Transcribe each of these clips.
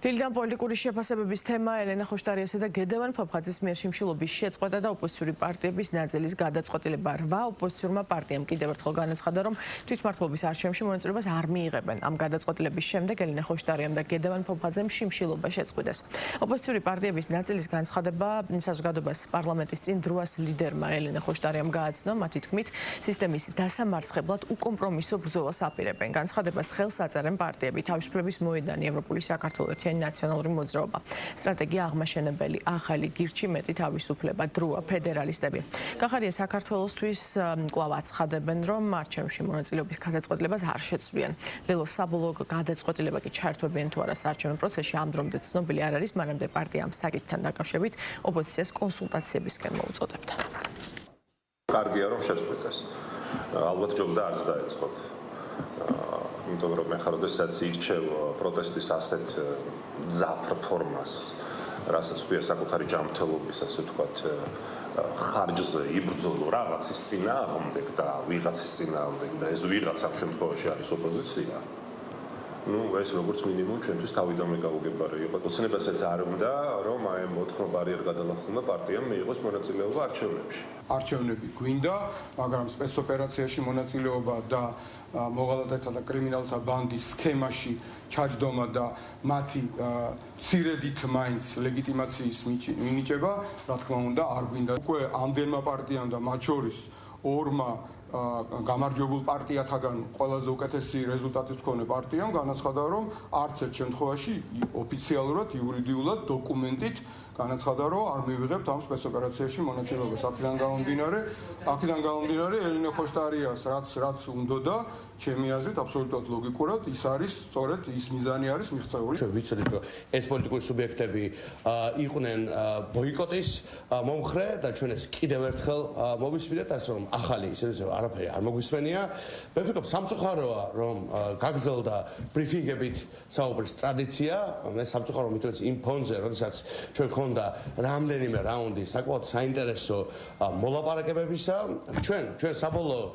დილიდან პოლიტიკური შეფასებების თემა ელენა ხოშტარიასა და გედევან ფოფხაძის მიერ შიმშილობის შეწყვეტა და ოპოზიციური პარტიების ნაწილის გადაწყვეტილება. 8 ოპოზიციურმა პარტიამ კიდევ ერთხელ განაცხადა, რომ თვითმმართველობის არჩევნებში მონაწილეობას არ მიიღებენ. ამ გადაწყვეტილების შემდეგ ელენა ხოშტარიამ და გედევან ფოფხაძემ შიმშილობა შეწყვიტეს. ოპოზიციური პარტიების ნაწილის განცხადება საზოგადოებას პარლამენტის წინ დროას ლიდერმა ელენა ხოშტარიამ გააცნო. მათი თქმით, სისტემის დასამარცხებლად უკომპრომისო ბრძოლას აპირებენ. განცხადებას ხელს აწერენ პარტიები, თავისუფლების მოედანი, ევროპული საქართველო, ერთიანი ნაციონალური მოძრაობა, სტრატეგია აღმაშენებელი, ახალი გირჩი, მეტი თავისუფლება, დროა, ფედერალისტები. გახარია საქართველოსთვის კვლავ აცხადებენ, რომ არჩევნებში მონაწილეობის გადაწყვეტილებას არ შეცვლიან. ლელოს საბოლოო გადაწყვეტილება კი ჩაერთვებიან თუ არა საარჩევნო პროცესში, ამ დრომდე ცნობილი არ არის, მანამდე პარტია ამ საკითხთან დაკავშირებით ოპოზიციას კონსულტაციებისკენ მოუწოდებდა. კარგია რომ შეწყვიტეს. ალბათ ჯობდა არც დაეწყოთ. იმიტომ რომ მე ხარ ოდესაც ირჩევ პროტესტის ასეთ ძაფრ ფორმას, რასაც ქვია საკუთარი ჯანმრთელობის, ასე ვთქვათ, ხარჯზე იბრძოლო რაღაცის წინააღმდეგ და ვიღაცის წინააღმდეგ და ეს ვიღაც ამ შემთხვევაში არის ოპოზიცია. ეს როგორც მინიმუმ ჩვენთვის თავიდანვე გაუგებარი იყო. ოცნებასაც არ უნდა, რომ აი ამ მოთხრობა არ გადალახულმა პარტიამ მიიღოს მონაწილეობა არჩევნებში. არჩევნები გვინდა, მაგრამ სპეცოპერაციაში მონაწილეობა და მოღალატეთა და კრიმინალთა ბანდის სქემაში ჩაჯდომა და მათი ცირედით მაინც ლეგიტიმაციის მინიჭება, რა თქმა უნდა, არ გვინდა. უკვე ამდენმა პარტიამ და მათ შორის ორმა გამარჯვებულ პარტიათაგან ყველაზე უკეთესი რეზულტატის მქონე პარტიამ განაცხადა, რომ არც ერთ შემთხვევაში ოფიციალურად, იურიდიულად, დოკუმენტით განაცხადა, რომ არ მივიღებთ ამ სპეცოპერაციაში მონაწილეობას. აქედან გამომდინარე, ელენა ხოშტარიას რაც უნდოდა, ჩემი აზრით, აბსოლუტურად ლოგიკურად ის არის, სწორედ ის მიზანი არის მიღწეული. ჩვენ ვიცოდით, რომ ეს პოლიტიკური სუბიექტები იყვნენ ბოიკოტის მომხრე და ჩვენ ეს კიდევ ერთხელ მოვისმინეთ, ასე რომ ახალი ისე არაფერი არ მოგვისმენია. მე ვფიქრობ, სამწუხაროა, რომ გაგრძელდა ბრიფინგებით საუბრის ტრადიცია. ეს სამწუხარო მითხრეს იმ ფონზე, როდესაც ჩვენ ქონდა რამდენიმე რაუნდი საკმაოდ საინტერესო მოლაპარაკებებისა. ჩვენ საბოლოო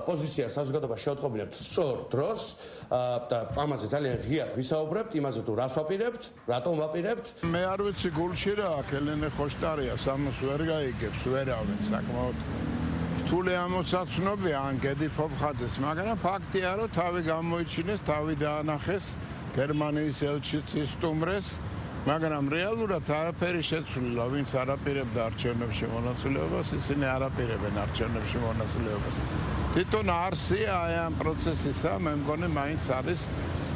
პოზიცია საზოგადოებას შევთხოვინებთ სწორ დროს და ამაზე ძალიან ღიად ვისაუბრებთ, იმაზე თუ რას ვაპირებთ, რატომ ვაპირებთ. მე არ ვიცი გულში რა აქვს ელენა ხოშტარიას, ამას ვერ გაიგებს ვერავინ საკმაოდ რთული ამოსაცნობია ან გედი ფოფხაძეს, მაგრამ ფაქტია, რომ თავი გამოიჩინეს, თავი დაანახეს, გერმანიის ელჩიცისტუმრეს, მაგრამ რეალურად არაფერი შეცვლილა, ვინც არაპირებდა არჩევნებში მონაწილეობას, ისინი არაპირებენ არჩევნებში მონაწილეობას. თვითონ არსია აი ამ პროცესისა, მე მგონი მაინც არის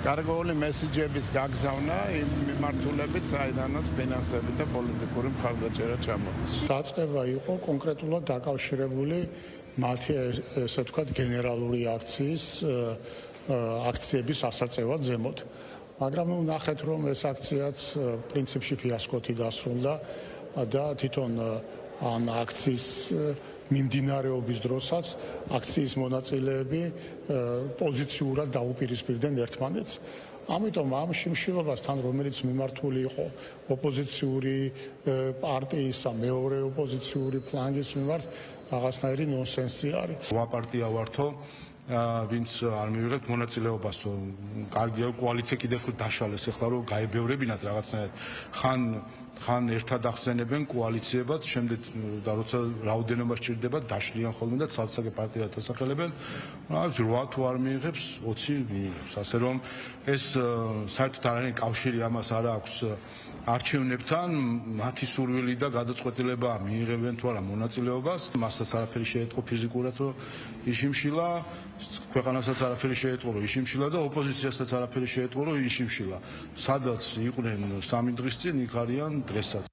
გარკვეული მესიჯების გაგზავნა იმ მიმართულებით, საიდანაც ფინანსები და პოლიტიკური მხარდაჭერა ჩამოდის. დაწყება იყო კონკრეტულად დაკავშირებული მათი, ესე ვთქვათ, გენერალური აქციების ასაწევად ზემოთ. მაგრამ ნახეთ, რომ ეს აქციაც პრინციპში ფიასკოთი დასრულდა და თვითონ ან აქციის მიმდინარეობის დროსაც აქციის მონაწილეები პოზიციურად დაუპირისპირდნენ ერთმანეთს. ამიტომ ამ შიმშილობასთან, რომელიც მიმართული იყო ოპოზიციური პარტიისა, მეორე ოპოზიციური ფლანგის მიმართ, რაღაცნაირი ნონსენსი არის. პარტია ვართო ვინც არ მივიღებთ მონაწილეობას, კარგია კოალიცია კიდევ ერთხელ დაშალეს, ეხლა რომ გაებევრებინათ რაღაცნაირად ხან ერთად ახსენებენ კოალიციებად, შემდეგ და როცა რაოდენობა სჭირდება, დაშლიან ხოლმე და ცალ-ცალკე პარტიად ასახელებენ, 8 თუ არ მიიღებს, 20 მიიღებს. ასე რომ ეს საერთოდ არანაირი კავშირი ამას არ აქვს არჩევნებთან, მათი სურვილი და გადაწყვეტილება მიიღებენ თუ არა მონაწილეობას, მასაც არაფერი შეეტყო ფიზიკურად, რომ იშიმშილა, ქვეყანასაც არაფერი შეეტყო, რომ იშიმშილა და ოპოზიციასაც არაფერი შეეტყო, რომ იშიმშილა. სადაც იყვნენ 3 დღის წინ, იქ არიან დღესაც.